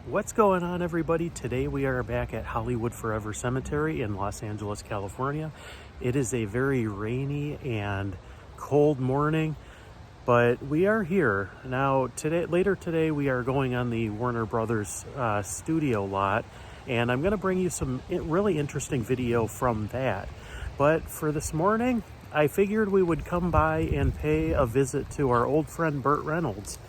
What's going on, everybody? Today we are back at Hollywood Forever Cemetery in Los Angeles, California. It is a very rainy and cold morning, but we are here. Now, later today, we are going on the Warner Brothers studio lot, and I'm going to bring you some really interesting video from that. But for this morning, I figured we would come by and pay a visit to our old friend Burt Reynolds.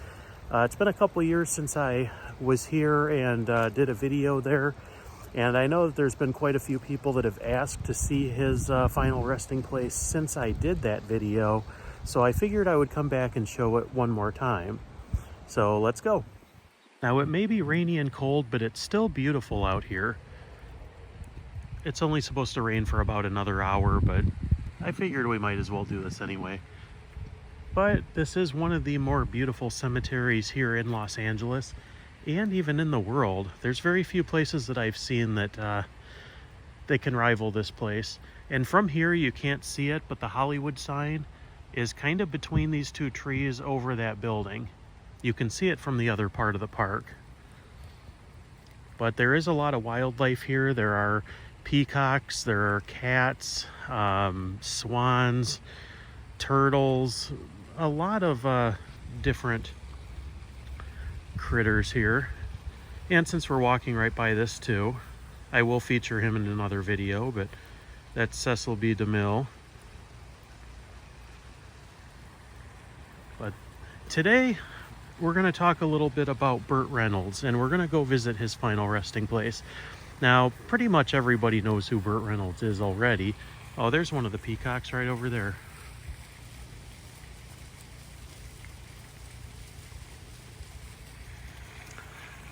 It's been a couple of years since I was here and did a video there, and I know that there's been quite a few people that have asked to see his final resting place since I did that video, so I figured I would come back and show it one more time. So let's go. Now, it may be rainy and cold, but it's still beautiful out here. It's only supposed to rain for about another hour, but I figured we might as well do this anyway. But this is one of the more beautiful cemeteries here in Los Angeles and even in the world. There's very few places that I've seen that they can rival this place. And from here you can't see it, but the Hollywood sign is kind of between these two trees over that building. You can see it from the other part of the park. But there is a lot of wildlife here. There are peacocks, there are cats, swans, turtles, a lot of different critters here. And since we're walking right by this too, I will feature him in another video, but that's Cecil B. DeMille. But today we're going to talk a little bit about Burt Reynolds, and we're going to go visit his final resting place. Now, pretty much everybody knows who Burt Reynolds is already. Oh, there's one of the peacocks right over there.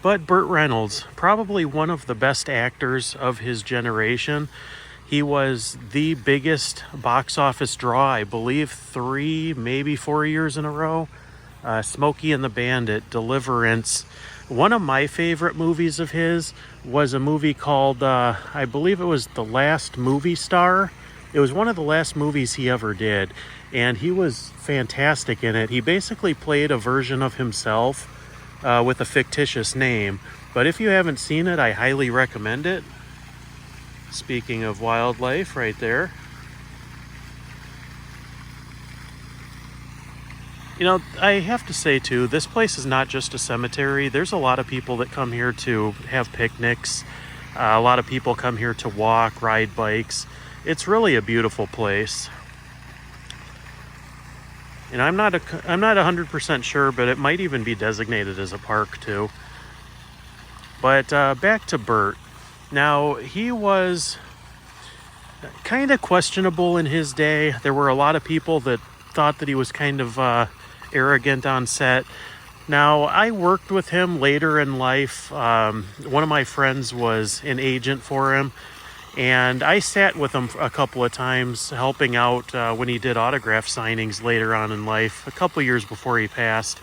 But Burt Reynolds, probably one of the best actors of his generation. He was the biggest box office draw, I believe 3, maybe 4 years in a row. Smokey and the Bandit, Deliverance. One of my favorite movies of his was a movie called, I believe it was The Last Movie Star. It was one of the last movies he ever did, and he was fantastic in it. He basically played a version of himself with a fictitious name. But if you haven't seen it, I highly recommend it. Speaking of wildlife, right there. You know, I have to say too, this place is not just a cemetery. There's a lot of people that come here to have picnics. A lot of people come here to walk, ride bikes. It's really a beautiful place. And I'm not 100% sure, but it might even be designated as a park too. But back to Burt. Now, he was kind of questionable in his day. There were a lot of people that thought that he was kind of arrogant on set. Now, I worked with him later in life. One of my friends was an agent for him, and I sat with him a couple of times helping out when he did autograph signings later on in life, a couple of years before he passed.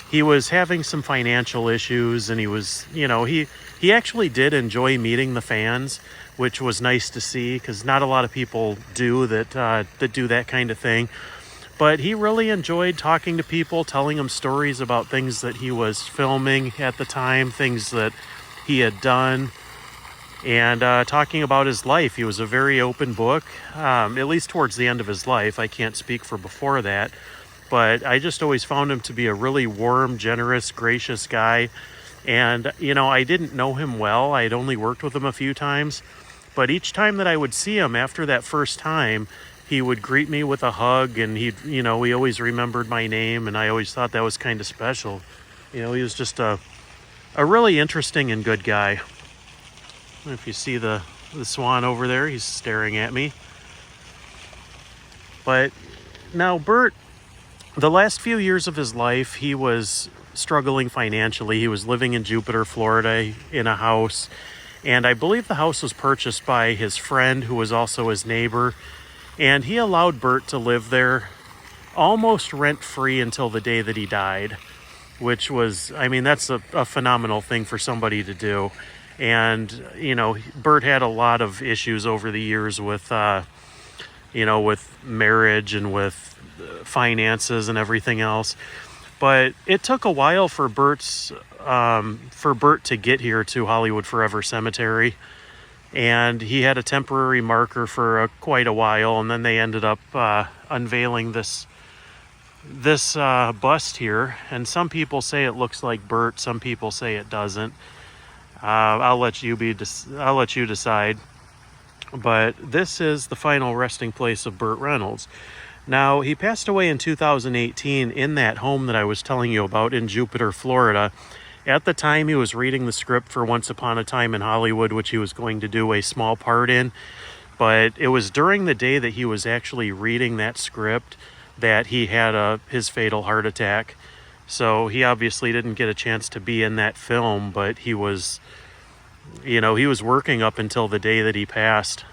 He was having some financial issues, and he was, you know, he actually did enjoy meeting the fans, which was nice to see, because not a lot of people do that do that kind of thing. But he really enjoyed talking to people, telling them stories about things that he was filming at the time, things that he had done, and talking about his life. He was a very open book, at least towards the end of his life. I can't speak for before that, but I just always found him to be a really warm, generous, gracious guy. And, you know, I didn't know him well. I'd only worked with him a few times, but each time that I would see him after that first time, he would greet me with a hug, and he always remembered my name, and I always thought that was kind of special. You know, he was just a really interesting and good guy. If you see the swan over there, he's staring at me. But now Burt, the last few years of his life, he was struggling financially. He was living in Jupiter, Florida in a house, and I believe the house was purchased by his friend who was also his neighbor, and he allowed Burt to live there almost rent-free until the day that he died, which was, I mean, that's a phenomenal thing for somebody to do. And, you know, Burt had a lot of issues over the years with, with marriage and with finances and everything else. But it took a while for Burt's for Burt to get here to Hollywood Forever Cemetery. And he had a temporary marker for quite a while, and then they ended up unveiling this bust here. And some people say it looks like Burt, some people say it doesn't. I'll let you decide. But this is the final resting place of Burt Reynolds. Now, he passed away in 2018 in that home that I was telling you about in Jupiter, Florida. At the time, he was reading the script for Once Upon a Time in Hollywood, which he was going to do a small part in. But it was during the day that he was actually reading that script that he had his fatal heart attack. So he obviously didn't get a chance to be in that film, but he was, he was working up until the day that he passed.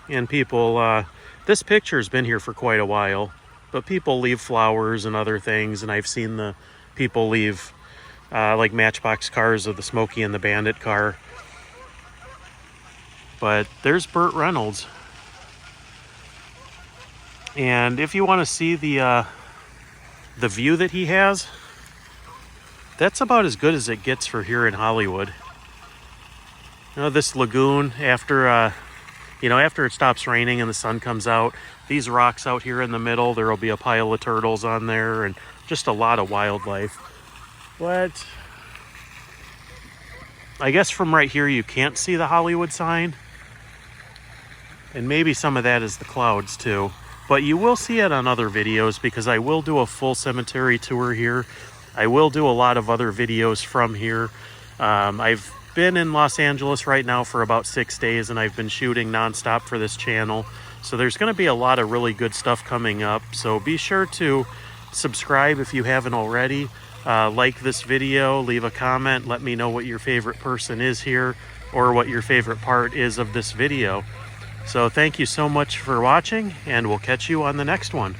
And people, this picture's been here for quite a while, but people leave flowers and other things, and I've seen the people leave like Matchbox cars of the Smokey and the Bandit car. But there's Burt Reynolds. And if you want to see the view that he has, that's about as good as it gets for here in Hollywood. This lagoon, after it stops raining and the sun comes out, these rocks out here in the middle, there will be a pile of turtles on there and just a lot of wildlife. But I guess from right here you can't see the Hollywood sign. And maybe some of that is the clouds too. But you will see it on other videos because I will do a full cemetery tour here. I will do a lot of other videos from here. I've been in Los Angeles right now for about 6 days, and I've been shooting nonstop for this channel. So there's going to be a lot of really good stuff coming up. So be sure to subscribe if you haven't already. Like this video, leave a comment, let me know what your favorite person is here or what your favorite part is of this video. So thank you so much for watching, and we'll catch you on the next one.